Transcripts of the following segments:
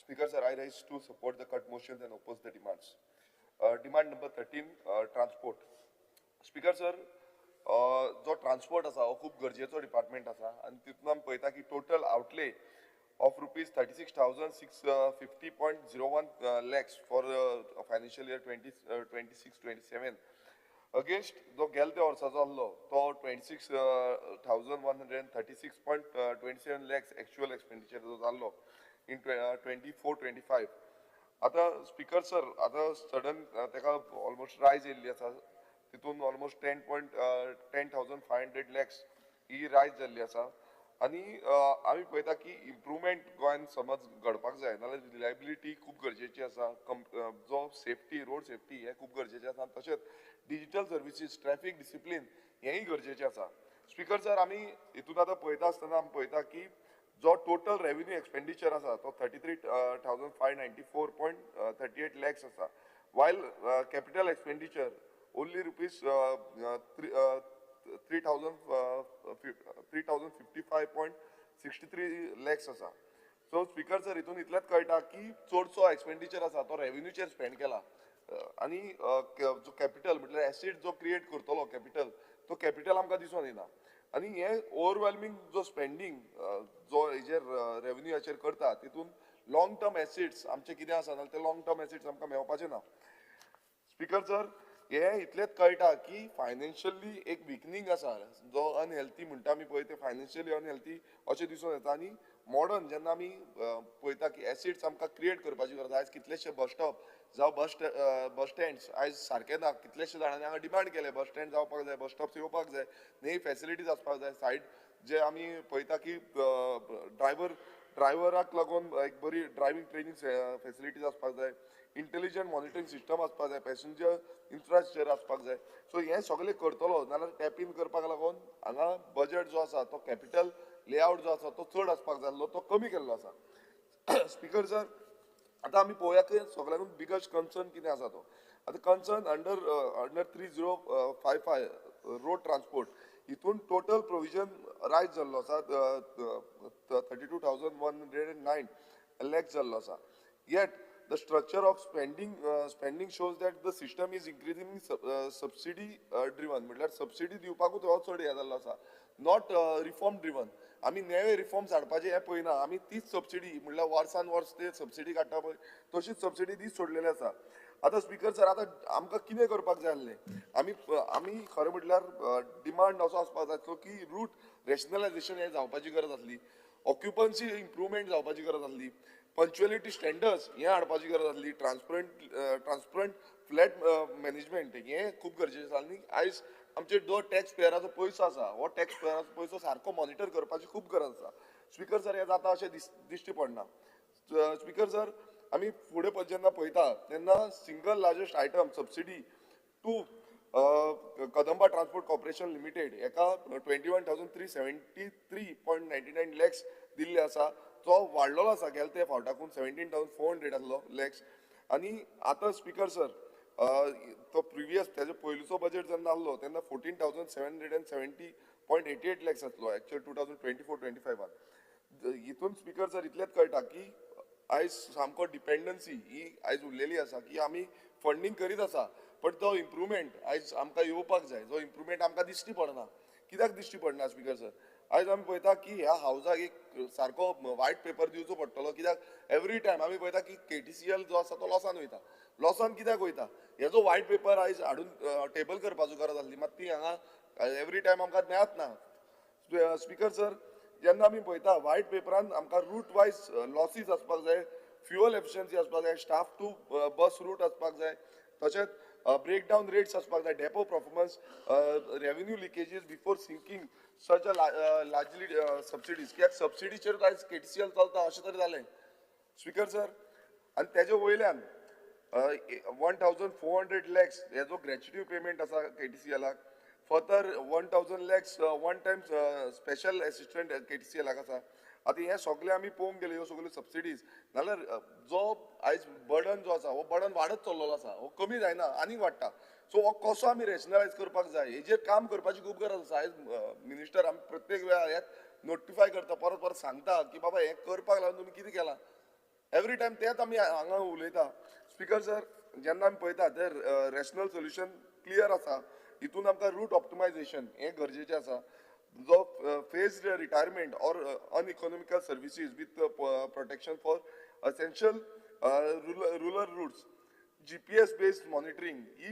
Speaker sir, I rise to support the cut motions and oppose the demands. Demand number 13, transport. Speaker sir, जो transport आसा हो खूब गरजेचो department आसा आनी तितून आमी पळयता की total outlay of rupees 36,650.01 lakhs for financial year 2026-27 against जो गेल्या त्या वर्साचो आसलो तो 26,136.27 lakhs एक्चुअल एक्सपेंडिचर जो जाल्लो इन 24-25. आता स्पीकर सर आता सडन ताका ऑलमोस्ट रायज येयल्ली आसा तितून ऑलमोस्ट 10,500 lakhs ही रायज जाल्ली आसा आनी आमी पळयता की इम्प्रुवमेंट गोंयान समज घडपाक जाय नाल्यार रिलायबिलिटी खूब गरजेची आसा जो सेफ्टी रोड सेफ्टी हे खूब गरजेचें आसा तशेंच डिजिटल सर्विसीस ट्रॅफिक डिसिप्लीन हेंय गरजेचें आसा. स्पीकर सर आमी हितून आतां पळयता आसतना आमी पळयता की जो टोटल रेव्हेन्यू एक्सपेंडिचर आसा तो 33,594.38 lakhs आसा वायल capital expenditure only rupees 3,055.63 lakhs आसा. सो स्पीकर सर हितून इतलेंच कळटा की चडसो एक्सपेंडिचर आसा तो रेव्हेन्यूचेर स्पेंड केला आनी जो कॅपिटल म्हटल्यार एसेट जो क्रिएट करतलो कॅपिटल तो कॅपिटल आमकां दिसून येना आनी हे ओवरवेल्मिंग जो स्पेंडींग जो हेजेर रेव्हेन्यूचेर करता तितून लॉंग टर्म एसेट्स आमचे कितें आसा जाल्यार ते लॉंग टर्म एसेट्स आमकां मेळपाचे ना. स्पीकर सर हे इतलेंच कळटा की फायनान्शियली एक विकनींग आसा जो अनहेल्थी म्हणटा आमी पळय ते फायनान्शियली अनहेल्थी अशें दिसून येता आनी मॉडर्न जेन्ना आमी पळयता की एसेट्स आमकां क्रिएट करपाची गरज आयज कितलेशे बस स्टॉप जावं बस स्टँड्स आयज सारके ना कितलेशे जाणांनी हांगा डिमांड केले बस स्टँड जावपाक जाय बस स्टॉप्स येवपाक जाय न्ही फेसिलिटीज आसपाक जाय सायड जे आमी पळयता की ड्रायव्हराक लागून एक बरी ड्रायव्हिंग ट्रेनिंग फेसिलिटीज आसपाक जाय इंटेलिजंट मॉनिटरींग सिस्टम आसपाक जाय पॅसेंजर इन्फ्रास्ट्रक्चर आसपाक जाय. सो हे सगळे करतलो नाल्यार टॅप इन करपाक लागून हांगा बजेट जो आसा तो कॅपिटल लेआउट जो आसा तो चड आसपाक जाल्लो तो कमी केल्लो आसा. स्पीकर सर आतां आमी पळोवया की सगळ्यांकून बिगस्ट कन्सर्न कितें आसा तो आतां कन्सर्न अंडर 3055 रोड ट्रान्सपोर्ट हितून टोटल प्रोविजन रायज जाल्लो आसा 32,109 lakhs जाल्लो आसा. Eight the structure of spending shows that the system is increasingly subsidy driven म्हटल्यार सबसिडी दिवपाकूच हो चड हे जाल्लो आसा नॉट रिफॉर्म ड्रिवन. आमी नवे रिफॉर्म्स हाडपाचे हे पळयना आमी तीच सबसिडी म्हटल्यार वर्सान वर्स ते सबसिडी काडटा पळय तशीच सबसिडी दीस सोडलेली आसा. आतां स्पीकर सर आतां आमकां कितें करपाक जाय आसलें आमी खरें म्हटल्यार डिमांड असो आसपाक जाय की रूट रॅशनलायझेशन हे जावपाची गरज आसली ऑक्युपन्सी इम्प्रुवमेंट जावपाची गरज आसली पंच्युअलिटी स्टँडर्ड्स हे हाडपाची गरज आसली ट्रान्सपरंट फ्लॅट मॅनेजमेंट हे खूब गरजेचें आसा आनी आयज आमचे जो टॅक्स पेयराचो पयसो आसा हो टॅक्स पेयराचो पयसो सारको मॉनिटर करपाची खूब गरज आसा. स्पीकर सर हे जाता अशें दिश्टी पडना. स्पीकर सर आमी फुडें जेन्ना पळयता तेन्ना single largest item subsidy to Kadamba transport corporation limited हेका 21,373.99 lakhs दिल्ले आसा जो वाडलेलो आसा गेल्या त्या फावटाकून 17,400 आसलो लॅक्स आनी आतां स्पीकर सर तो प्रिवियस तेजो पयलींचो बजेट जेन्ना आसलो तेन्ना 14,770.88 lakhs आसलो एक्चुअल 2024-25 हितून स्पीकर सर इतलेंच कळटा की आयज सामको डिपेंडन्सी ही आयज उरलेली आसा की आमी फंडींग करीत आसा पण तो इम्प्रुवमेंट आयज आमकां येवपाक जाय जो इम्प्रुवमेंट आमकां दिश्टी पडना. कित्याक दिश्टी पडना स्पीकर सर आयज आमी पळयता की ह्या हावजाक एक सारको व्हायट पेपर दिवचो पडटलो कित्याक एवरी टायम आमी पळयता की KTCL जो आसा तो लॉसान वयता लॉसान कित्याक वयता हेजो व्हायट पेपर आयज हाडून टेबल करपाचो गरज आसली मात ती हांगा एवरी टायम आमकां मेळत ना. स्पीकर सर जेन्ना आमी पळयता व्हायट पेपरान आमकां रूट वायज लॉसीस आसपाक जाय फ्युअल एफिशियन्सी आसपाक जाय स्टाफ टू बस रूट आसपाक जाय तशेंच ब्रेकडावन रेट्स आसपाक जाय depot performance revenue leakages before sinking such a largely subsidies कित्याक सबसिडीचेर आयज KTCL चलता अशें तरी जालें. स्पीकर सर आनी तेजे वयल्यान 1,400 lakhs हेजो ग्रॅच्युटी पेमेंट आसा KTCLाक further 1,000 lakhs one time special assistance KTCLाक आसा. आतां हे सगळे आमी पळोवंक गेले ह्यो सगळ्यो सबसिडीज नाल्यार जो आयज बर्डन जो आसा हो बर्डन वाडत चल्लेलो आसा हो कमी जायना आनीक वाडटा. सो हो कसो आमी रॅशनलायज करपाक जाय हेजेर काम करपाची खूब गरज आसा. आयज मिनिस्टर आमी प्रत्येक वेळार हें नोटिफाय करता परत परत सांगता की बाबा हें करपाक लागून तुमी कितें केलां एवरी टायम तेच आमी हांगा उलयता. स्पीकर सर, जेन्ना आमी पळयता ते रॅशनल सोल्युशन क्लियर आसा. हितून आमकां रूट ऑप्टिमायझेशन हें गरजेचें आसा. जो phased retirement or uneconomical services with protection for essential rural routes, GPS based monitoring, E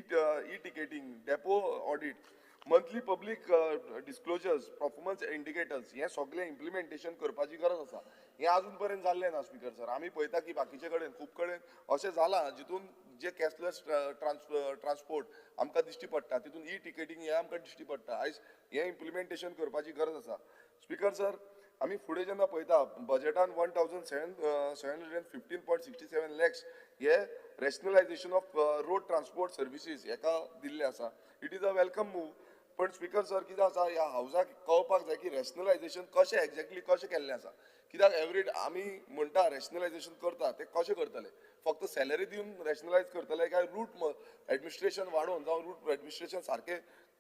ticketing, depot audit, monthly public disclosures, performance indicators हे सगळे इम्प्लिमेंटेशन करपाची गरज आसा. हे अजून पर्यंत जाल्लें ना स्पीकर सर. आमी पळयता की बाकीचे कडेन खूब कडेन अशें जालां जितून जे कॅशलेस ट्रान्सपोर्ट आमकां दिश्टी पडटा तितून ई टिकेटिंग हे आमकां दिश्टी पडटा. आयज हे इम्प्लिमेंटेशन करपाची गरज आसा. स्पीकर सर, आमी फुडें जेन्ना पळयता बजेटान 1715.67 लॅक्स हे rationalisation of road transport services हेका दिल्ले आसा. It is a welcome move. पण स्पीकर सर कितें आसा, ह्या हावजाक कळपाक जाय की रॅशनलायझेशन कशें एक्झॅक्टली कशें केल्लें आसा. कित्याक एवरी आमी म्हणटा रॅशनलायझेशन करता ते कशें करतले. फक्त सॅलरी दिवन रॅशनलायज करतले काय रूट एडमिनिस्ट्रेशन वाडोवन जावं रूट एडमिनिस्ट्रेशन सारकें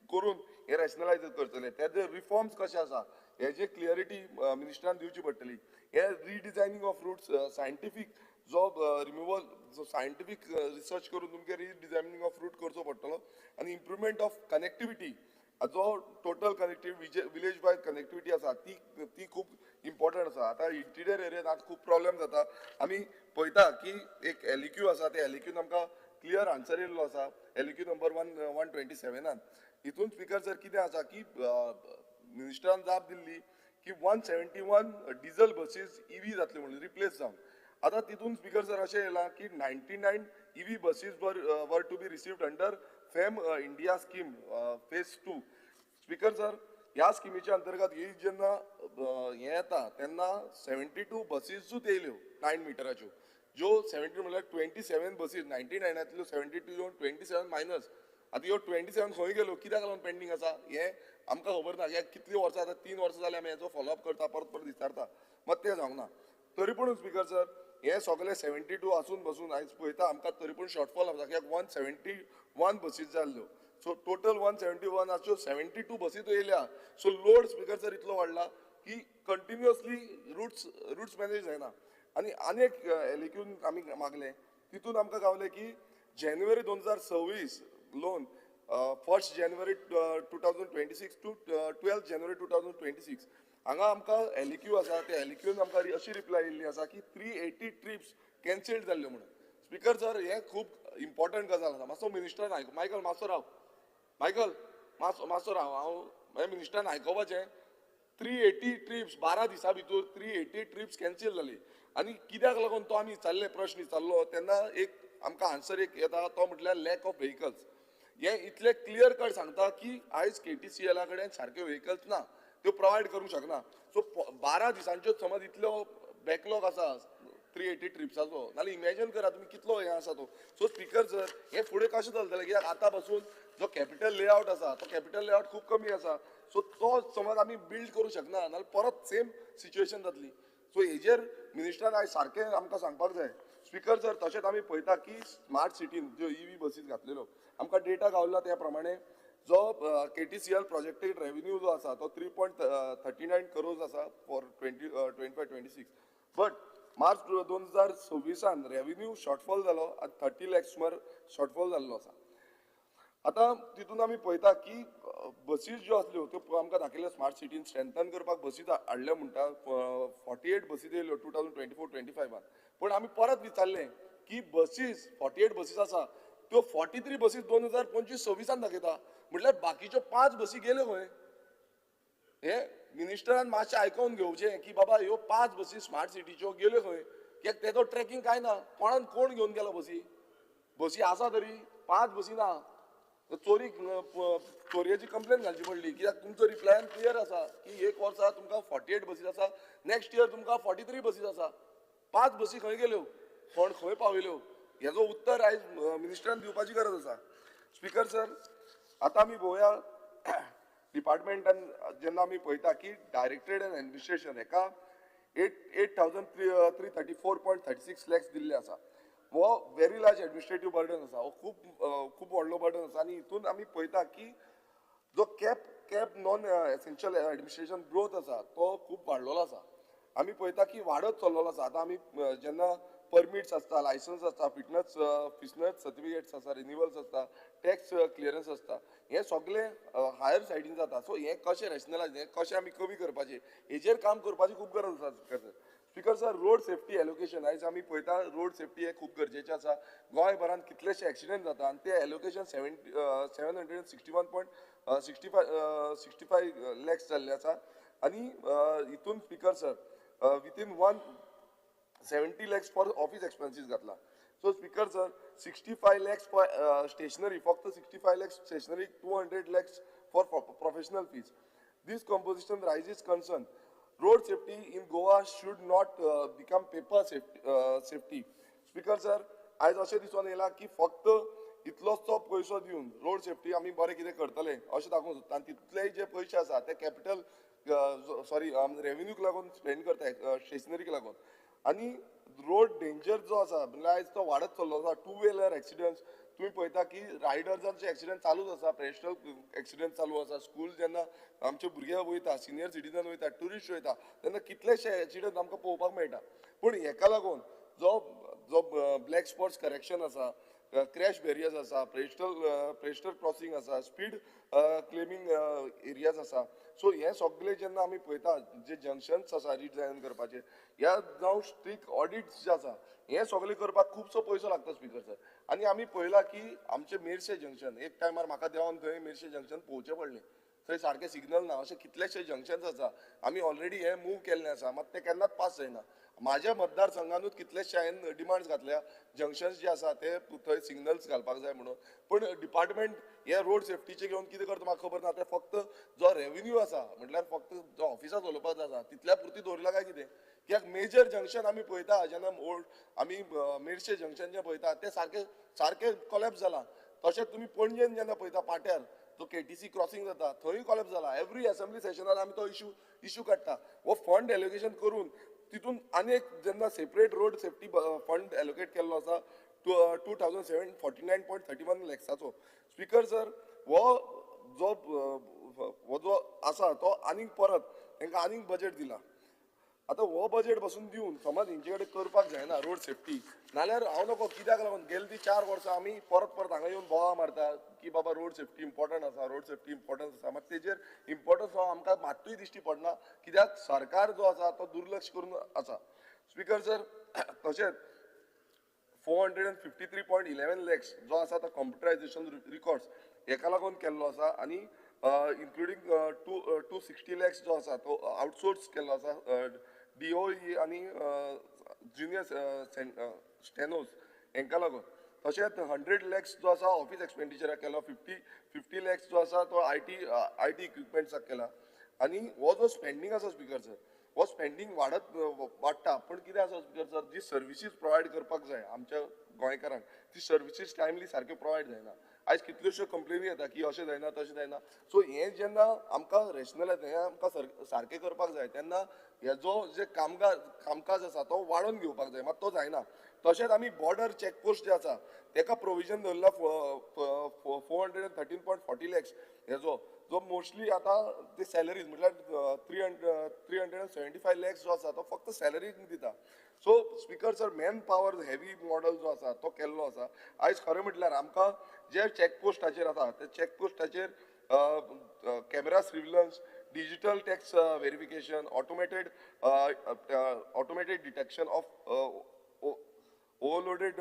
करून हे रॅशनलायज करतले. तेजे रिफॉर्म्स कशे आसा हेजी क्लियरिटी मिनिस्टरान दिवची पडटली. हे रिडिजायनींग ऑफ रूट्स सायंटिफीक जो रिमुवल जो सायंटिफीक रिसर्च करून तुमकां रिडिजायनींग ऑफ रूट करचो पडटलो. आनी इम्प्रुवमेंट ऑफ कनेक्टिविटी जो total connectivity village wise connectivity आसा ती खूब इम्पॉर्टंट आसा. आतां इंटिरियर एरियान आतां खूब प्रॉब्लेम जाता. आमी पळयता की एक एलिक्यू आसा, त्या एलिक्यून आमकां क्लियर आन्सर येयल्लो आसा एलिक्यू नंबर 127. हितून स्पीकर सर कितें आसा की मिनिस्टरान जाप दिल्ली की 171 डिझल बसीस ईव्ही जातल्यो म्हणून रिप्लेस जावन. आतां तितून स्पीकर सर अशें येयलां की 99 ईव्ही बसीस वर to be received under FAME India scheme phase 2. Speaker sir, ह्या स्किमीच्या अंतर्गत ही जेन्ना हे येता तेन्ना 72 बसीसूच येयल्यो 9 मिटराच्यो. ज्यो 72 म्हणल्यार 27 बसीस 99तल्यो 72 येवन 27 मायनस. आतां ह्यो 27 खंय गेल्यो, कित्याक लागून पेंडींग आसा हे आमकां खबर ना. हे कितली वर्सां आतां 3 वर्सां जाली आमी हेचो फॉलोअप करता, परत परत विचारता, मात तें जावंक ना. तरी पूण स्पीकर सर, हे सगळे 72 आसून बसून आयज पळयता आमकां तरी पूण शॉर्टफॉल आसा. कित्याक 171 बसीस जाल्ल्यो. सो टोटल 171 72 बसीच येयल्या. सो लोड स्पीकर सर इतलो वाडला की कंटिन्युअसली रूट्स मॅनेज जायना. आनी एक एलिक्यून आमी मागले, तितून आमकां गावले की जानेवारी 2026 लोन 1 जानेवारी 2026 टू 12 जानेवारी 2026 हांगा आमकां एलिक्यू आसा. त्या एलिक्यून आमकां अशी रिप्लाय येयल्ली आसा की 380 ट्रिप्स कॅन्सल्ड जाल्ल्यो म्हणून. स्पीकर सर, हे खूब इम्पॉर्टंट गजाल आसा. मातसो मिनिस्टरान आयक मायकल मातसो राव. मायकल मातसो राव. हांव मिनिस्टरान आयकोपाचें. 380 ट्रिप्स 12 दिसां भितर 380 ट्रिप्स कॅन्सल जाली. आनी कित्याक लागून तो आमी विचारले प्रश्न विचारलो तेन्ना एक आमकां आन्सर एक येता तो म्हटल्यार लॅक ऑफ व्हेकल्स. हे इतले क्लियर कट सांगता की आयज KTCL कडेन सारक्यो व्हेकल्स ना, त्यो प्रोवायड करूंक शकना. सो 12 दिसांच्यो समज इतलो बॅकलॉग आसा 380 ट्रिप्साचो, नाल्यार इमॅजिन करा तुमी कितलो हे आसा तो. सो स्पीकर सर, हे फुडें कशें चलतलें, कित्याक आतां पासून जो कॅपिटल लेआउट आसा तो कॅपिटल लेआउट खूब कमी आसा. सो तो समज आमी बिल्ड करूंक शकना, नाल्यार परत सेम सिच्युएशन जातली. सो हेजेर मिनिस्टरान आयज सारकें आमकां सांगपाक जाय. स्पीकर सर, तशेंच आमी पळयता की स्मार्ट सिटीन ज्यो ईव्ही बसीस घातलेल्यो आमकां डेटा गावला त्या प्रमाणे जो KTCL प्रोजेक्टेड रेव्हेन्यू जो आसा तो 3.39 करोज आसा for 25-26. But March 2026 revenue shortfall जालो आनी 30 लॅक्स सुमार शॉर्टफॉल जाल्लो आसा. आतां तितून आमी पळयता की बसीस ज्यो आसल्यो त्यो आमकां दाखयल्या स्मार्ट सिटीन स्ट्रेंथन करपाक बसीस हाडल्या म्हणटा 48 बसीस येयल्यो 2024-25. पूण आमी परत विचारलें की बसीस 48 बसीस आसा त्यो 43 बसीस 2025-26 दाखयता. म्हटल्यार बाकीच्यो 5 बसी गेल्यो खंय. हे मिनिस्टरान मातशें आयकोवन घेवचें की बाबा ह्यो 5 बसी स्मार्ट सिटीच्यो गेल्यो खंय. कित्याक तेजो ट्रॅकिंग काय ना. कोण घेवन गेलो बसी. बसी आसा तरी 5 बसी ना. चोरयेची कंप्लेन घालची पडली. कित्याक तुमचो रिप्लायन क्लियर आसा की एक वर्सा तुमकां 48 बसीस आसा, नेक्स्ट इयर तुमकां 43 बसीस आसा. 5 बसी खंय गेल्यो, कोण खंय पावयल्यो, हेजो उत्तर आयज मिनिस्टरान दिवपाची गरज आसा. स्पीकर सर, आतां आमी पळोवया डिपार्टमेंटान जेन्ना आमी पळयता की डायरेक्टेड एंड एडमिनिस्ट्रेशन हेका 8,334.36 लॅक्स दिल्ले आसा. हो व्हेरी लार्ज एडमिनिस्ट्रेटीव बर्डन आसा. हो खूब व्हडलो बर्डन आसा. आनी हितून आमी पळयता की जो cap non essential administration growth आसा तो खूब वाडलेलो आसा. आमी पळयता की वाडत चल्लेलो आसा. आतां आमी जेन्ना परमिट्स असता, लायसन्स असता, फिटनेस सर्टिफिकेट्स असता, रिन्युअल्स असता, टॅक्स क्लियरन्स असता, हे सगळे हायर सायडीन जाता. सो हे कशें रॅशनलायज, हे कशें आमी कमी करपाचें, हेजेर काम करपाची खूब गरज आसा speaker sir. Road safety allocation आयज आमी पळयता, रोड सेफ्टी हे खूब गरजेचें आसा. गोंयभरांत कितलेशे एक्सिडेंट जाता आनी ते एलोकेशन 761.65 लॅक्स जाल्ले आसा. आनी हितून speaker sir within 170 lakhs for office expenses घातला. So speaker sir 65 lakhs for stationery, फक्त 65 lakhs stationery, 200 lakhs for professional fees. This composition raises concern. Road safety in Goa should not become paper safety. Speaker sir, आयज अशें दिसून येयला की फक्त इतलोसो पयसो दिवन रोड सेफ्टी आमी बरें कितें करतले अशें दाखोवन सोदता. आनी तितलेय जे पयशे आसा ते कॅपिटल रेव्हेन्यूक लागून स्पेंड करता, स्टेशनरीक लागून. आनी रोड डेंजर जो आसा म्हणल्यार आयज तो वाडत चल्लो आसा. टू व्हिलर एक्सिडेंट्स तुम्ही पळयता की रायडर्सांचे एक्सिडेंट चालूच आसा, पेस्टल एक्सिडेंट चालू आसा. स्कूल जेन्ना आमचे भुरगे वयता, सिनियर सिटीजन वयता, ट्युरिस्ट वयता, तेन्ना कितलेशे एक्सिडेंट आमकां पळोवपाक मेळटा. पूण हेका लागून जो जो ब्लॅक स्पॉट्स करेक्शन आसा, क्रॅश बॅरियर्स आसा, पेस्टल क्रॉसिंग आसा, स्पीड क्लेमिंग एरियाज आसा. सो हे सगळे जेन्ना आमी पळयता, जे जंक्शन्स आसा रिडिझायन करपाचे, ह्या जावं स्ट्रिक्ट ऑडिट्स जे आसा, हे सगळे करपाक खुबसो पयसो लागता स्पीकर सर. आनी आमी पळयला की आमचे मेर्शे जंक्शन, एक टायमार म्हाका देंवन थंय मेर्शे जंक्शन पळोवचें पडलें. थंय सारकें सिग्नल ना, अशे कितलेशे जंक्शन्स आसा. आमी ऑलरेडी हे मूव केल्ले आसा, मात ते केन्नाच पास जायना. म्हाज्या मतदारसंघानूच कितलेशे हांवें डिमांड्स घातल्या, जंक्शन्स जे आसा ते थंय सिग्नल्स घालपाक जाय म्हणून. पूण डिपार्टमेंट हे रोड सेफ्टीचे घेवन कितें करता म्हाका खबर ना. ते फक्त जो रेव्हेन्यू आसा, म्हटल्यार फक्त जो ऑफिसां चलोवपाक आसा तितल्या पुरती दवरला काय कितें. कित्याक मेजर जंक्शन आमी पळयता, जेन्ना आमी मेर्शे जंक्शन जे पळयता ते सारके कॉलेप्स जाला. तशेंच तुमी पणजेन जेन्ना पळयता पाट्यार जो केटीसी क्रॉसिंग जाता, थंय कॉलेप्स जाला. एवरी असेंब्ली सेशनार आमी तो इश्यू काडटा. हो फंड एलोकेशन करून तितून आनीक जेन्ना separate road safety fund allocate केल्लो आसा 2749.31 लॅक्साचो. स्पीकर सर, हो जो आसा तो आनीक परत तांकां आनीक बजेट दिला. आतां हो बजेट बसून दिवन समज हेंचे कडेन करपाक जायना रोड सेफ्टी, नाल्यार हांव नकळो कित्याक लागून गेली ती 4 वर्सां आमी परत हांगा येवन बोवाळ मारता की बाबा रोड सेफ्टी इम्पॉर्टंट आसा, रोड सेफ्टी इम्पॉर्टन्स आसा. मात तेजेर इम्पॉर्टन्स हो आमकां मात्तूय दिश्टी पडना, कित्याक सरकार जो आसा तो दुर्लक्ष करून आसा. स्पीकर सर, तशेंच 453.11 लॅक्स जो आसा तो कॉम्प्युटरायझेशन रिकॉर्ड्स हेका लागून केल्लो आसा. आनी इन्क्लुडींग 260 लॅक्स जो आसा तो आउटसोर्स केल्लो आसा DOE आनी ज्युनियर स्टेनोज हेंका लागून. तशेंच 100 लॅक्स जो आसा ऑफिस एक्सपेंडिचराक केलो, 50 लॅक्स जो आसा तो IT इक्विपमेंट्साक केला. आनी हो जो स्पेंडींग आसा स्पीकर सर, हो स्पेंडींग वाडटा. पूण कितें आसा स्पीकर सर, जी सर्विसीस प्रोवायड करपाक जाय आमच्या गोंयकारांक, ती सर्विसीस टायमली सारक्यो प्रोवायड जायना. आयज कितल्योश्यो कंप्लेनी येता की अशें जायना, तशें जायना. सो हें जेन्ना आमकां रॅशनलायज, हें आमकां सारकें करपाक जाय, तेन्ना हेजो जे कामकाज आसा तो वाडोवन घेवपाक जाय, मात तो जायना. तशेंच आमी बॉर्डर चॅकपोस्ट जे आसा तेका प्रोविजन दवरला 413.40 लॅक्स हेजो, जो मोस्टली आतां ते सॅलरीज म्हटल्यार 375 लॅक्स जो आसा तो फक्त सॅलरीक दिता. So speaker sir, man power heavy model जो आसा तो केल्लो आसा. आयज खरें म्हटल्यार आमकां जे चॅकपोस्टाचेर आसा ते चॅकपोस्टाचेर camera surveillance, digital tax verification, automated detection of overloaded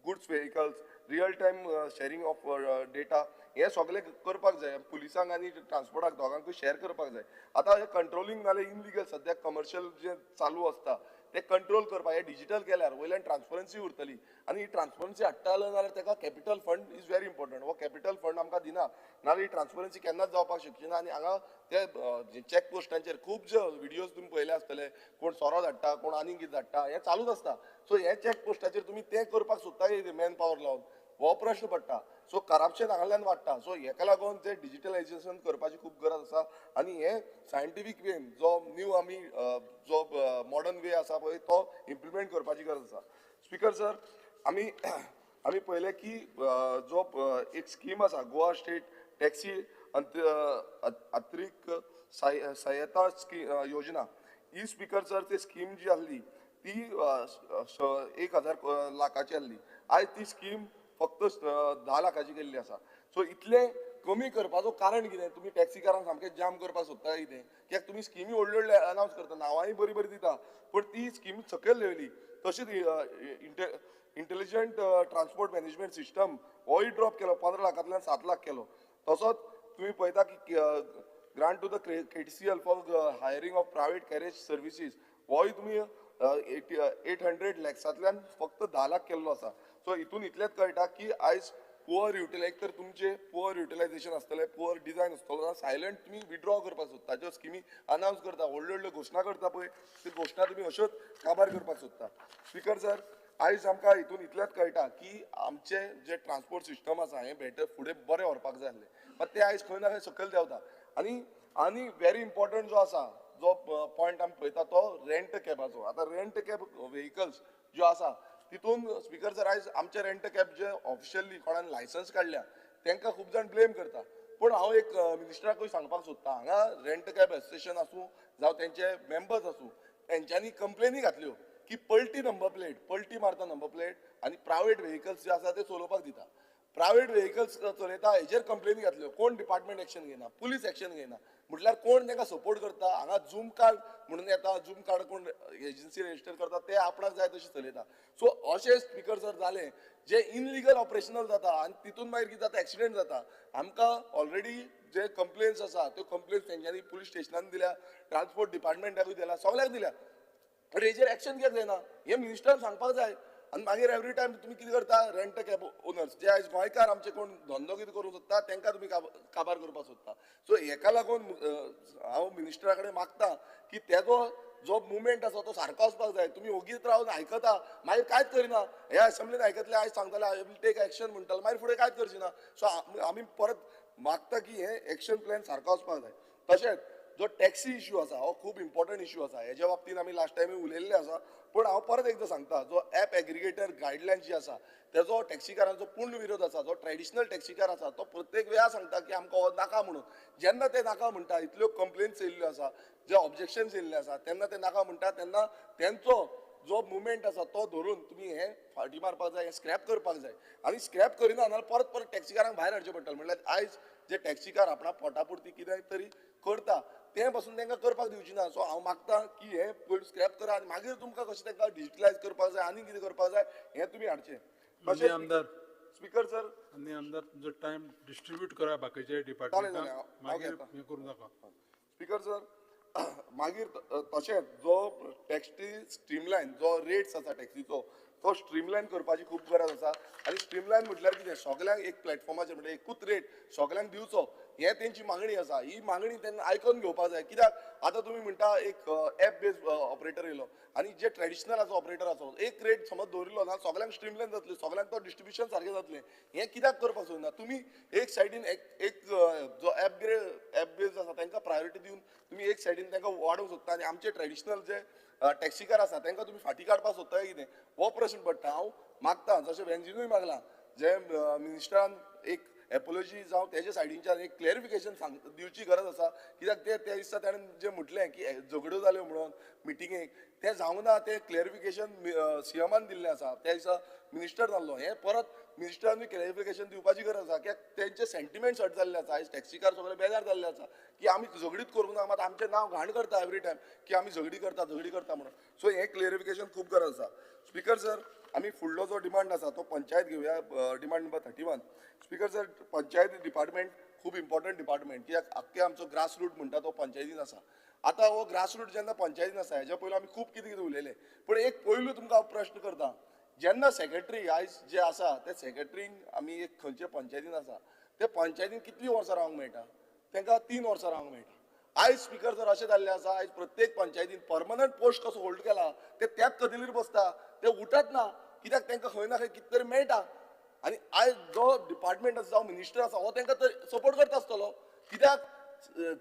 goods vehicles, real time sharing of data, हे सगळे करपाक जाय. पुलिसांक आनी ट्रान्सपोर्टाक दोगांकूय शेअर करपाक जाय. आतां हे कंट्रोलिंग नाल्यार इनलिगल सद्याक कमर्शियल जे चालू आसता ते कंट्रोल करपाक हे डिजिटल केल्यार वयल्यान ट्रान्सपरन्सी उरतली. आनी ही ट्रान्सपरन्सी हाडटालो जाल्यार ताका capital fund is very important. हो कॅपिटल फंड आमकां दिना, नाल्यार ही ट्रान्सपरन्सी केन्नाच जावपाक शकची ना. आनी हांगा ते चॅक पोस्टांचेर खूब जे व्हिडियोज तुमी पळयले आसतले, कोण सोरो धाडटा, कोण आनीक कितें धाडटा, हें चालूच आसता. सो हे चॅक पोस्टाचेर तुमी तें करपाक सोदता मॅन पावर लावन, हो प्रश्न पडटा. सो करप्शन हांगाल्यान वाडटा. सो हेका लागून ते डिजिटलायझेशन करपाची खूब गरज आसा. आनी हे सायंटिफीक वेन जो न्यू आमी जो मॉडर्न वे आसा पळय तो इम्प्लिमेंट करपाची गरज आसा. स्पीकर सर, आमी पळयलें की जो एक स्कीम आसा गोवा स्टेट टॅक्सी अतिरिक्त सहायता योजना, ही स्पीकर सर ती स्कीम जी आसली ती 1,000 लाखाची आसली. आयज ती स्कीम फक्त 10 लाखाची केल्ली आसा. सो इतले कमी करपाचो कारण कितें? तुमी टॅक्सीकारांक सामके जाम करपाक सोदता कितें? कित्याक तुमी स्किमी व्हडल्यो व्हडल्यो अनावन्स करता, नांवांय बरीं बरीं दिता, पण ती स्कीम सकयल देंवली. तशीच इंटेलिजंट ट्रान्सपोर्ट मॅनेजमेंट सिस्टम होय ड्रॉप केलो, 15 लाखांतल्यान 7 लाख केलो. तसोच तुम्ही पळयता की grant to the KTCL for hiring of private carriage services होय तुम्ही 800 लॅक्सांतल्यान फक्त 10 लाख केल्लो आसा. सो हितून इतलेंच कळटा की आयज पुअर युटिलायझ तर तुमचे पुअर युटिलायझेशन आसतलें, पुअर डिझायन आसतलो, सायलंट तुम्ही विड्रॉ करपाक सोदता. ज्यो स्किमी अनावन्स करता, व्हडल्यो व्हडल्यो घोशणा करता पळय, ती घोशणा तुम्ही अश्योच काबार करपाक सोदता. स्पीकर सर, आयज आमकां हितून इतलेंच कळटा की आमचे जे ट्रान्सपोर्ट सिस्टम आसा हें बेटर फुडें बरें व्हरपाक जाय आसलें, पण तें आयज खंय ना खंय सकयल देंवता. आनी व्हेरी इम्पॉर्टंट जो आसा, जो पॉयंट आमी पळयता तो रेंट कॅबाचो. आतां रेंट कॅब व्हेकल्स ज्यो आसा तितून स्पीकर सर आयज आमचे रेंट कॅब जे ऑफिशियली कोणान लायसन्स काडल्या तांकां खूब जाण ब्लेम करता. पण हांव एक मिनिस्टराकूय सांगपाक सोदता, हांगा रेंट कॅब एसोसिएशन आसूं जावं तेंचे मेंबर्स आसूं, तेंच्यांनी कंप्लेनी घातल्यो की पलटी नंबर प्लेट, पलटी मारता नंबर प्लेट आनी प्रायव्हेट व्हेकल्स जे आसा ते चलोवपाक दिता. प्रायव्हेट व्हेकल्स चलयता हेजेर कंप्लेनी घातल्यो, कोण डिपार्टमेंट एक्शन घेयना, पुलीस एक्शन घेयना. म्हटल्यार कोण तांकां सपोर्ट करता? हांगा झूम कार्ड म्हणून येता, झूम कार्ड कोण एजन्सी रजिस्टर करता ते आपणाक जाय तशी चलयता. सो अशें स्पीकर सर जालें जे इनलिगल ऑपरेशनल जाता आनी तितून मागीर कितें जाता, एक्सिडेंट जाता. आमकां ऑलरेडी जे कंप्लेन्स आसा त्यो कंप्लेन्स तेंच्यांनी पुलीस स्टेशनान दिल्या, ट्रान्सपोर्ट डिपार्टमेंटाकूय दिल्या, सगळ्याक दिल्या. पण हेजेर एक्शन कित्याक जायना हें मिनिस्टरान सांगपाक जाय. आनी मागीर एवरी टायम तुमी कितें करता, रेंट कॅब ओनर्स जे आयज गोंयकार आमचे कोण धंदो कितें करूंक सोदता तांकां तुमी काबार करपाक सोदता. सो हेका लागून हांव मिनिस्टरा कडेन मागता की तेजो जो मुवमेंट आसा तो सारको आसपाक जाय. तुमी ओगीच रावन आयकता मागीर कांयच करिना, हे असेंब्लीन आयकतले, आयज सांगतले आय विल टेक एक्शन म्हणटाले, मागीर फुडें कांयच करचिना. सो आमी परत मागता की हे एक्शन प्लॅन सारको आसपाक जाय. तशेंच जो टॅक्सी इश्यू आसा हो खूब इम्पॉर्टंट इश्यू आसा. हेज्या बाबतींत आमी लास्ट टायमूय उलयल्ले आसा, पण हांव परत एकदां सांगता, जो ॲप एग्रिगेटर गायडलायन्स जी आसा तेजो टॅक्सीकारांचो पूर्ण विरोध आसा. जो ट्रेडिशनल टॅक्सीकार आसा तो प्रत्येक वेळा सांगता की आमकां हो नाका म्हणून. जेन्ना ते नाका म्हणटा, इतल्यो कंप्लेन्स येयल्ल्यो आसा, जे ऑब्जेक्शन्स येयल्ले आसा, तेन्ना ते नाका म्हणटा तेन्ना तेंचो जो मुवमेंट आसा तो धरून तुमी हे फाटी मारपाक जाय, हे स्क्रॅप करपाक जाय. आनी स्क्रॅप करिना जाल्यार परत परत टॅक्सीकारांक भायर हाडचें पडटलें. म्हणल्यार आयज जे टॅक्सीकार आपणा पोटापुरती कितें तरी करता तें पासून तांकां करपाक दिवची ना. सो हांव मागता की हे पयलीं स्क्रॅप करा आनी मागीर तुमकां कशें तांकां डिजिटलायज करपाक जाय आनी कितें करपाक जाय हें तुमी हाडचें. माननीय आमदार स्पीकर सर, माननीय आमदार तुमचो टायम डिस्ट्रीब्यूट करा बाकीचे डिपार्टमेंटाक, मागीर हें करूं नाका. स्पीकर सर, मागीर तशेंच जो टॅक्सी स्ट्रीमलायन जो रेट्स आसा टॅक्सीचो तो स्ट्रीमलायन करपाची खूब गरज आसा. आनी स्ट्रीमलायन म्हटल्यार कितें, सगल्यांक एक प्लॅटफॉर्माचेर म्हणजे एकूच रेट सगल्यांक दिवचो हें तेंची मागणी आसा. ही मागणी तेन्ना आयकून घेवपाक जाय. कित्याक आतां तुमी म्हणटा एक ॲप बेस्ड ऑपरेटर येयलो आनी जे ट्रेडिशनल आसा ऑपरेटर आसा एक रेट समज दवरिल्लो ना, सगल्यांक स्ट्रीमलायन जातलें, सगल्यांक तो डिस्ट्रिब्युशन सारकें जातलें. हें कित्याक करपाक सोदना तुमी? एक सायडीन एक जो ॲप बेस्ड आसा तांकां प्रायोरिटी दिवन तुमी एक सायडीन तांकां वाडोवंक सोदता आनी आमचे ट्रेडिशनल जे टॅक्सीकार आसा तांकां तुमी फाटीं काडपाक सोदता काय कितें, हो प्रश्न पडटा. हांव मागता, जशें वेन्जिनूय मागलां, जे मिनिस्टरान एक एपोलॉजी जावं तेजे सायडीनच्यान एक क्लॅरिफिकेशन दिवची गरज आसा. कित्याक त्या दिसा ताणें जें म्हटलें की झगड्यो जाल्यो म्हणून मिटिंगेक तें जावंक ना, तें क्लॅरिफिकेशन सीएमान दिल्लें आसा. त्या दिसा मिनिस्टर जाल्लो. हें परत मिनिस्टरानूय क्लॅरिफिकेशन दिवपाची गरज आसा. कित्याक तेंचे सेंटिमेंट्स हर्ट जाल्ले आसा. आयज टॅक्सीकार सगळे बेजार जाल्ले आसा की आमी झगडीत करूंक ना, मात आमचें नांव घाण करता एवरी टायम की आमी झगडी करता म्हणून. सो हें क्लॅरिफिकेशन खूब गरज आसा. स्पीकर सर, आमी फुडलो जो डिमांड आसा तो पंचायत घेवया, demand number 31. Speaker sir, panchayat department खूब इम्पॉर्टंट डिपार्टमेंट, कित्याक आख्खे आमचो ग्रास रूट म्हणटा तो पंचायतीन आसा. आतां हो ग्रास रूट जेन्ना पंचायतीन आसा हेज्या पयलीं आमी खूब कितें कितें उलयले, पूण एक पयलू तुमकां हांव प्रश्न करता. जेन्ना सेक्रेटरी आयज जे आसा ते सेक्रेटरींक आमी एक खंयचे पंचायतीन आसा ते पंचायतीन कितलीं वर्सां रावंक मेळटा? तांकां 3 वर्सां रावंक मेळटा. आयज स्पीकर सर अशें जाल्लें आसा, आयज प्रत्येक पंचायतीन परमनंट पोस्ट कसो होल्ड केला ते त्याच कदेलीर बसता, ते उठत ना. कित्याक तांकां खंय ना खंय कितें तरी मेळटा. आनी आयज जो डिपार्टमेंट आसा जावं मिनिस्टर आसा हो तांकां तर सपोर्ट करता आसतलो, कित्याक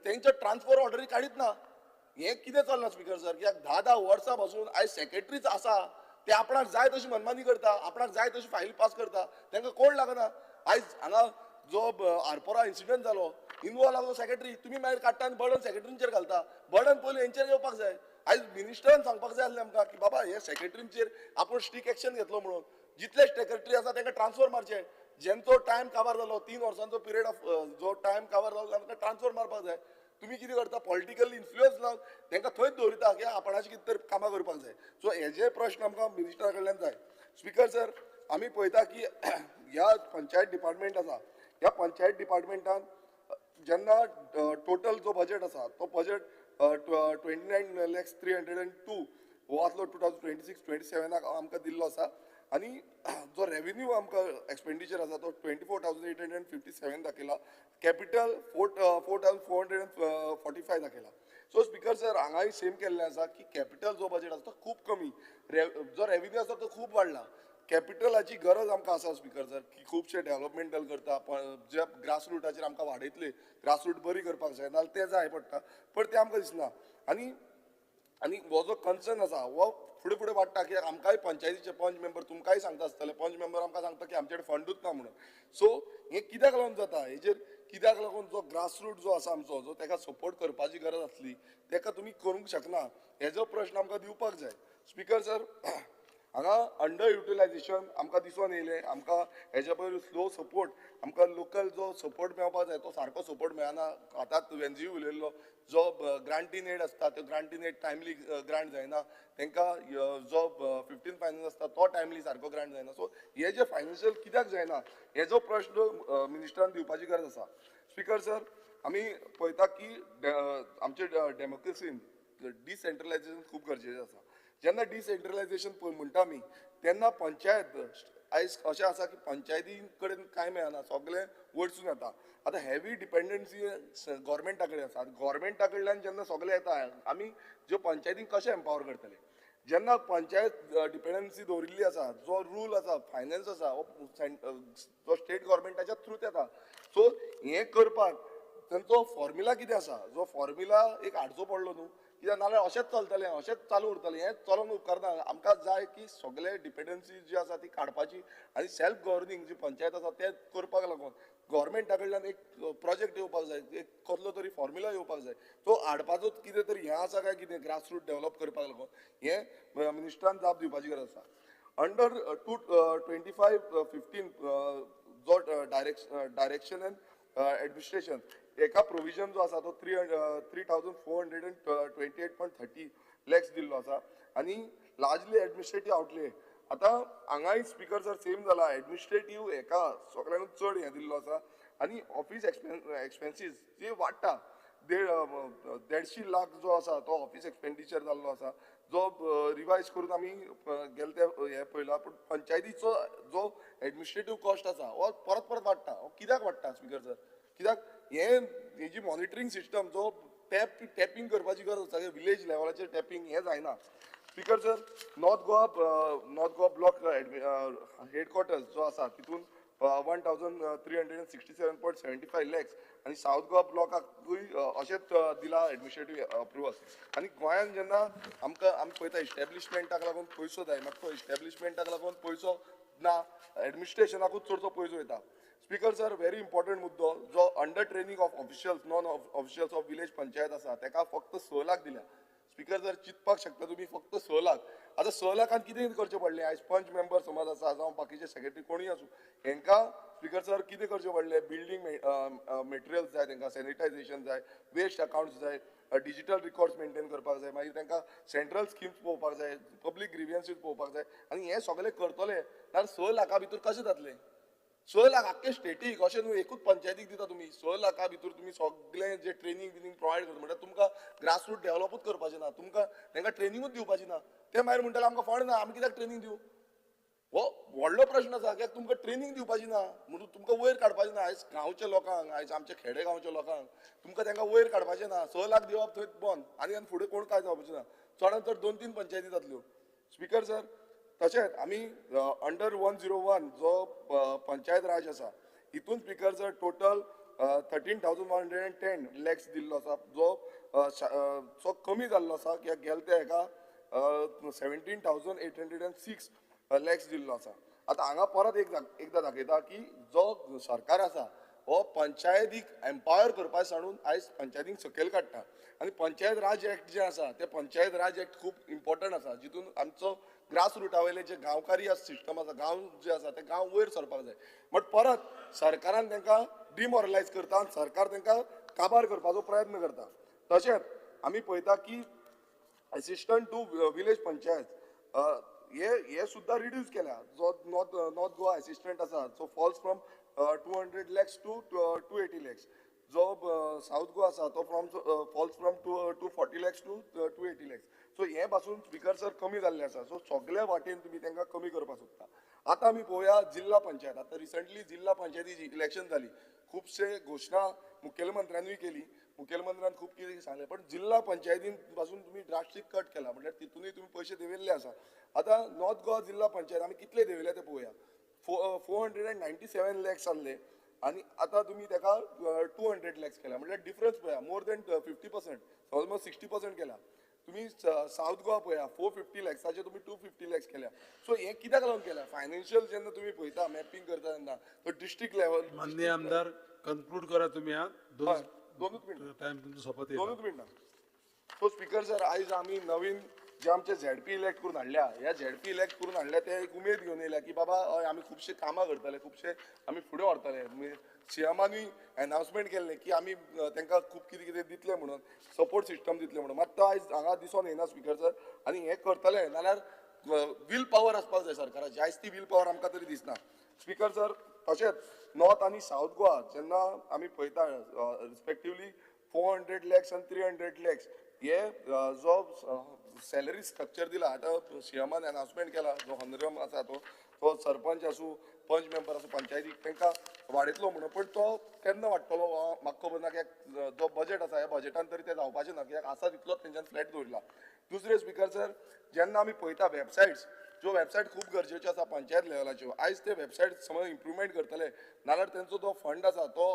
तेंचे ट्रान्सफर ऑर्डरी काडीत ना. हें कितें चलना स्पीकर सर? कित्याक 10 वर्सां पासून आयज सेक्रेटरीच आसा ते आपणाक जाय तशी मनमानी करता, आपणाक जाय तशी फायल पास करता, तांकां कोण लागना. आयज हांगा जो आरपोरा इन्सिडंट जालो, इनवॉल्व आसलो सेक्रेटरी, तुमी मागीर काडटा आनी बर्डन सेक्रेटरींचेर घालता. बर्डन पयलीं हेंचेर येवपाक जाय. आयज मिनिस्टरान सांगपाक जाय आसलें आमकां की बाबा हे सेक्रेटरींचेर आपूण स्ट्रीक एक्शन घेतलो म्हणून जितले सेक्रेटरी आसा तांकां ट्रान्सफर मारचे जेंचो टायम काबार जालो 3 वर्सांचो पिरियड ऑफ जो टायम काबार जालो तांकां ट्रान्सफर मारपाक जाय तुम्ही कितें करता पॉलिटिकल इन्फ्लुयन्स लावन तांकां थंयच दवरिता की आपणाची कितें तरी कामां करपाक जाय सो हेजे प्रश्न आमकां मिनिस्टरा कडल्यान जाय स्पिकर सर आमी पळयता की ह्या पंचायत डिपार्टमेंट आसा ह्या पंचायत डिपार्टमेंटान जेन्ना टोटल जो बजेट आसा तो बजेट 29,03,302 हो आसलो 2026-27 आमकां दिल्लो आसा आनी जो रेव्हेन्यू आमकां एक्सपेंडिचर आसा तो 24,857 दाखयला कॅपिटल 4,445 दाखयला सो स्पिकर सर हांगाय सेम केल्लें आसा की कॅपिटल जो बजेट आसा तो खूब कमी जो रेव्हेन्यू आसा तो खूब वाडला कॅपिटलाची गरज आमकां आसा स्पिकर सर की खुबशे डेव्हलपमेंटल करता पण जे ग्रासरूटाचेर आमकां वाडयतले ग्रासरूट बरी करपाक जाय नाल्यार ते जाय पडटा पण ते आमकां दिसना आनी आनी हो जो कन्सर्न आसा हो फुडें फुडें वाडटा की आमकांय पंचायतीचे पंच मेंबर तुमकांय सांगता आसतले पंच मेंबर आमकां सांगता की आमचे कडेन फंडूच ना म्हणून सो हें कित्याक लागून जाता हेजेर कित्याक लागून जो ग्रासरूट जो आसा आमचो जो ताका सपोर्ट करपाची गरज आसली ताका तुमी करूंक शकना हेजो प्रश्न आमकां दिवपाक जाय स्पिकर सर हांगा अंडर युटिलायझेशन आमकां दिसून येयलें आमकां हेच्या पयलीं स्लो सपोर्ट आमकां लोकल जो सपोर्ट मेळपाक जाय तो सारको सपोर्ट मेळना आतांच तुवेंनजी उलयल्लो जो ग्रांटीन एड आसता त्यो ग्रांटीन एड टायमली ग्रांट जायना तांकां जो 15 फायनान्स आसता तो टायमली सारको ग्रांट जायना सो हे जे फायनान्शियल कित्याक जायना हेजो प्रश्न मिनिस्टरान दिवपाची गरज आसा स्पिकर सर आमी पळयता की आमचे डेमोक्रेसीन डिसेंट्रलायझेशन खूब गरजेचें आसा जेन्ना डिसेंट्रलायझेशन म्हणटा आमी तेन्ना पंचायत आयज अशें आसा की पंचायती कडेन कांय मेळना सगळें वयरसून येता आतां हेवी डिपेंडन्सी गोवोरमेंटा कडेन आसा गोवोरमेंटा कडल्यान जेन्ना सगळें येता आमी ज्यो पंचायतींक कशें एम्पावर करतले जेन्ना पंचायत डिपेंडन्सी दवरिल्ली आसा जो रूल आसा फायनान्स आसा हो जो स्टेट गोवोरमेंटाच्या थ्रूच येता सो हें करपाक तांचो फॉर्म्युला कितें आसा जो फॉर्म्युला एक हाडचो पडलो न्हू कित्याक नाल्यार अशेंच चलतलें अशेंच चालू उरतलें हें चलोवन उपकारना आमकां जाय की सगळे डिपेंडन्सी जी आसा ती काडपाची आनी सेल्फ गव्हर्निंग जी पंचायत आसा तें करपाक लागून गोवोरमेंटा कडल्यान एक प्रोजेक्ट येवपाक जाय एक कसलो तरी फॉर्म्युला येवपाक जाय तो हाडपाचो कितें तरी हें आसा काय कितें ग्रासरूट डेव्हलप करपाक लागून हें मिनिस्टरान जाप दिवपाची गरज आसा अंडर 25-15 जो डायरेक्शन एंड एडमिनिस्ट्रेशन एका प्रोविजन जो आसा तो 3,428.30 लॅक्स दिल्लो आसा आनी लार्जली एडमिनिस्ट्रेटीव आउटले आतां हांगाय स्पिकर सर सेम जाला एडमिनिस्ट्रेटीव हेका सगळ्यांत चड हें दिल्लो आसा आनी ऑफिस एक्सपेन्सीस जे वाडटा 150 लाख जो आसा तो ऑफिस एक्सपेंडिचर जाल्लो आसा जो रिवायज करून आमी गेले ते हे पळयला पूण पंचायतीचो जो एडमिनिस्ट्रेटीव कॉस्ट आसा हो परत परत वाडटा हो कित्याक वाडटा स्पिकर सर कित्याक हेजी मॉनिटरींग सिस्टम जो टॅपिंग करपाची गरज आसा विलेज लेवलाचेर टॅपिंग हें जायना speaker sir north Goa block headquarters जो आसा तितून 1,367.75 लॅक्स आनी साऊथ गोवा ब्लॉकाकूय अशेंच दिला एडमिनिस्ट्रेटीव अप्रुवल आनी गोंयांत जेन्ना आमी पळयता इस्टॅब्लिशमेंटाक लागून पयसो जाय मात तो इस्टॅब्लिशमेंटाक लागून पयसो ना एडमिनिस्ट्रेशनाकूच चडसो पयसो येता स्पिकर सर व्हेरी इम्पॉर्टंट मुद्दो जो under training of officials non officials of village panchayat आसा ताका फक्त 6 लाख दिल्या स्पिकर जर चिंतपाक शकता तुमी फक्त 6 लाख आतां 6 लाखांत कितें करचें पडलें आयज पंच मेंबर समज आसा जावं बाकीचे सेक्रेटरी कोणूय आसूं हांकां स्पिकर सर कितें करचें पडलें बिल्डींग मटेरियल्स जाय तांकां सॅनिटायझेशन जाय वेस्ट अकाउंट्स जाय डिजिटल रिकॉर्ड्स मेंटेन करपाक जाय मागीर तांकां सेंट्रल स्किम्स पळोवपाक जाय पब्लीक ग्रिवियन्सीस पळोवपाक जाय आनी हें सगळें करतले जाल्यार 6 लाखा भितर कशें जातलें 6 लाख आख्खे स्टेटीक अशें न्हू एकूच पंचायतीक दिता तुमी 6 लाखा भितर तुमी सगळें जे ट्रेनिंग प्रोवायड करता म्हणल्यार तुमकां ग्रासरूट डेव्हलपूच करपाचें ना तुमकां तांकां ट्रेनिंगूच दिवपाची ना ते मागीर म्हणटाले आमकां फंड ना आमी कित्याक ट्रेनिंग दिवं हो व्हडलो प्रश्न आसा कित्याक तुमकां ट्रेनिंग दिवपाची ना म्हणून तुमकां वयर काडपाचें ना आयज गांवच्या लोकांक आयज आमच्या खेडे गांवच्या लोकांक तुमकां तांकां वयर काडपाचें ना 6 लाख दिवप थंय बंद आनी फुडें कोण कांय जावपाचें ना चडांत चड 2-3 पंचायती जातल्यो स्पिकर सर तशेंच आमी अंडर 101 जो पंचायत राज आसा हितून स्पिकर सर टोटल 13,110 लॅक्स दिल्लो आसा जो कमी जाल्लो आसा कित्याक गेले ते हेका 17,806 लॅक्स दिल्लो आसा आतां हांगा परत एकदां दाखयता की जो सरकार आसा हो पंचायतीक एम्पावर करपा सांडून आयज पंचायतीक सकयल काडटा आनी पंचायत राज एक्ट जे आसा ते पंचायत राज एक्ट खूब इम्पॉर्टंट आसा जितून आमचो ग्रास रुटा वयले जे गांवकारी सिस्टम आसा गांव जे आसा ते गांव वयर सरपाक जाय बट परत सरकारान तांकां डिमोरलायज करता आनी सरकार तांकां काबार करपाचो प्रयत्न करता तशेंच आमी पळयता की असिस्टंट टू विलेज पंचायत हे सुद्दां रिड्यूस केल्या जो नॉर्थ गोवा असिस्टंट आसा so falls from 200 lakhs to 280 lakhs जो साऊथ गोवा आसा तो falls from 240 lakhs to 280 lakhs so हे पासून स्पिकर सर कमी जाल्ले आसा सो सगळ्या वाटेन तुमी तांकां कमी करपाक सोदता आतां आमी पळोवया जिल्हा पंचायत आतां रिसंटली जिल्हा पंचायतीची इलेक्शन जाली खुबशे घोशणा मुखेलमंत्र्यानूय केली मुखेलमंत्र्यान खूब कितें सांगलें पण जिल्हा पंचायतीन पासून तुमी ड्रास्टीक कट केला म्हटल्यार तितूनय तुमी पयशे देंविल्ले आसा आतां नॉर्थ गोवा जिल्हा पंचायत आमी कितले देंविल्ले ते पळोवया 497 lakhs आहले आनी आतां तुमी ताका 200 lakhs केल्या म्हटल्यार डिफरन्स पळया मोर दॅन 50% ऑलमोस्ट 60% केला तुम्ही साऊथ गोवा पळया 450 लॅक्साचे तुम्ही 250 लॅक्स केल्या सो हे कित्याक लागून केला फायनान्शियल जेन्ना तुम्ही पळयता मॅपिंग करता तेन्ना तो डिस्ट्रिक्ट लेवल माननीय आमदार कन्क्लूड करा तुम्ही हा दोनूच मिनटां टाइम तुमचो सोपत दोनूच मिनटां सो स्पिकर सर आयज आमी नवीन जे आमचे झेडपी इलेक्ट करून हाडल्या ह्या झेडपी इलेक्ट करून हाडल्या ते एक उमेद घेवन येयल्या की बाबा हय आमी खुबशे कामां करतले खुबशे आमी फुडें व्हरतले सीएमानूय अनाउन्समेंट केल्लें की आमी तांकां खूब कितें कितें दितले म्हणून सपोर्ट सिस्टम दितले म्हणून मात तो आयज हांगा दिसून येना स्पिकर सर आनी हे करतले नाल्यार वील पावर आसपाक जाय सरकाराची आयज ती वील पावर आमकां तरी दिसना स्पिकर सर तशेंच नॉर्थ आनी साऊथ गोवा जेन्ना आमी पळयता रिस्पेक्टिवली 400 lakhs आनी 300 lakhs हे जो सॅलरी स्ट्रक्चर दिला आतां सीएमान अनाउन्समेंट केला जो हॉनरम आसा तो सरपंच आसूं पंच मेंबर आसूं पंचायतीक तांकां वाडयतलो म्हणून पण तो केन्ना वाडटलो म्हाका खबर ना कित्याक जो बजेट आसा ह्या बजेटान तरी ते जावपाचें ना कित्याक आसा तितलोच तेंच्यान फ्लॅट दवरला दुसरे स्पिकर सर जेन्ना आमी पळयता वेबसायट्स ज्यो वेबसायट खूब गरजेच्यो आसा पंचायत लेवलाच्यो आयज ते वेबसायट समज इम्प्रुवमेंट करतले नाल्यार तेंचो जो फंड आसा तो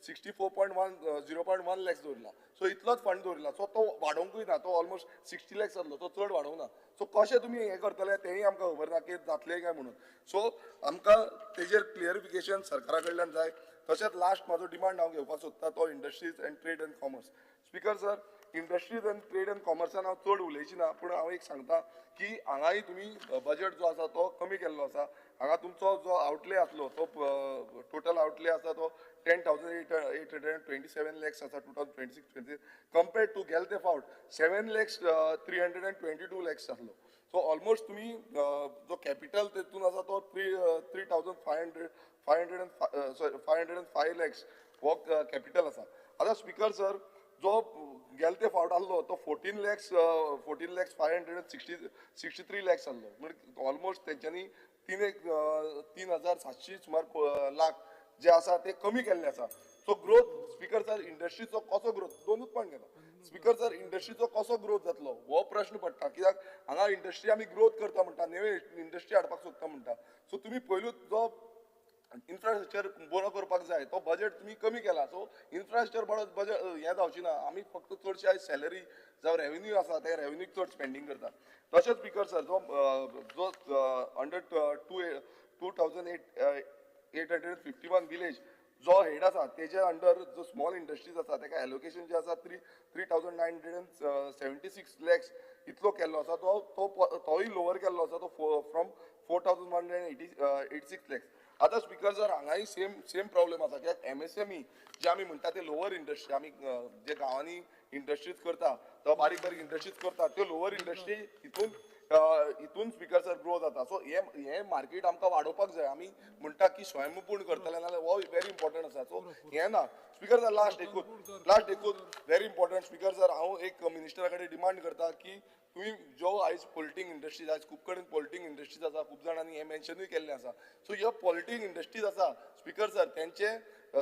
0.1 lakhs दवरला सो इतलोच फंड दवरला सो तो वाडोवंकूय ना तो ऑलमोस्ट 60 lakhs जातलो तो चड वाडोवंक ना सो कशें तुमी हें करतले तेंय आमकां खबर ना की जातलें काय म्हणून सो आमकां तेजेर क्लियरिफिकेशन सरकारा कडल्यान जाय तशेंच लास्ट म्हाजो डिमांड हांव घेवपाक सोदता तो industries and trade and commerce speaker sir industries and trade and कॉमर्सान हांव चड उलयची ना पूण हांव एक सांगता की हांगाय तुमी बजेट जो आसा तो कमी केल्लो आसा हांगा तुमचो जो आवटले आसलो तो टोटल आवटले आसा तो 10,827 lakhs आसा 2026-27 कंपेर्ड टू गेल ते फावट 7,322 lakhs आसलो सो ऑलमोस्ट तुमी जो कॅपिटल तेतून आसा तो 3,505 lakhs हो कॅपिटल आसा आतां स्पिकर सर जो गेल ते फावट आसलो तो 14,563 lakhs आसलो म्हणजे ऑलमोस्ट तेंच्यांनी 3,700 सुमार लाख जे आसा ते कमी केल्ले आसा सो ग्रोथ स्पिकर सर इंडस्ट्रीचो कसो ग्रोथ दोनूच पॉयंट घेता स्पिकर सर इंडस्ट्रीचो कसो ग्रोथ जातलो हो प्रश्न पडटा कित्याक हांगा इंडस्ट्री आमी ग्रोथ करता म्हणटा नवे इंडस्ट्री हाडपाक सोदता म्हणटा सो तुमी पयलूच जो इन्फ्रास्ट्रक्चर बरो करपाक जाय तो बजेट तुमी कमी केला सो इन्फ्रास्ट्रक्चर बरो बजेट हें जावची ना आमी फक्त चडशी आयज सॅलरी जावं रेव्हेन्यू आसा ते रेव्हेन्यूक चड स्पेंडींग करता तशेंच स्पिकर सर जो अंडर 2,851 विलेज जो हेड आसा तेजे अंडर जो स्मॉल इंडस्ट्रीज आसा ताका एलोकेशन जे आसा 3,976 lakhs इतलो केल्लो आसा तोय लोवर केल्लो आसा तो फ्रॉम 4,186 lakhs आतां स्पिकर सर हांगाय सेम प्रॉब्लेम आसा कित्याक MSME जे आमी म्हणटा ते लोवर इंडस्ट्री आमी जे गांवांनी इंडस्ट्रीज करता तो बारीक बारीक इंडस्ट्रीज करता त्यो लोवर इंडस्ट्री हितून स्पिकर सर ग्रो जाता सो हे मार्केट आमकां वाडोवपाक जाय आमी म्हणटा की स्वयंपूर्ण करतले नाल्यार हो व्हेरी इम्पॉर्टंट आसा सो हें ना स्पिकर सर लास्ट एकूच व्हेरी इम्पॉर्टंट स्पिकर सर हांव एक मिनिस्टरा कडेन डिमांड करता की तुम्ही जो आयज पोल्टिंग इंडस्ट्रीज आयज खूब कडेन पोल्टिंग इंडस्ट्रीज आसा खूब जाणांनी हे मेन्शनूय केल्लें आसा सो ह्यो पोल्टिंग इंडस्ट्रीज आसा स्पिकर सर तेंचे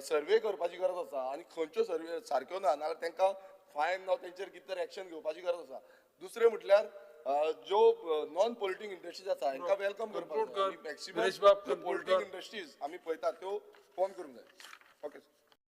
सर्वे करपाची गरज आसा आनी खंयच्यो सर्वे सारक्यो ना नाल्यार तांकां फायन जावं तेंचेर कितें तरी एक्शन घेवपाची गरज आसा दुसरें म्हटल्यार ज्यो नॉन पोल्टिंग इंडस्ट्रीज आसा हांकां वेलकम करपाक मॅक्सिमम पोल्टिंग इंडस्ट्रीज आमी पळयतात त्यो फोन करूंक जाय ओके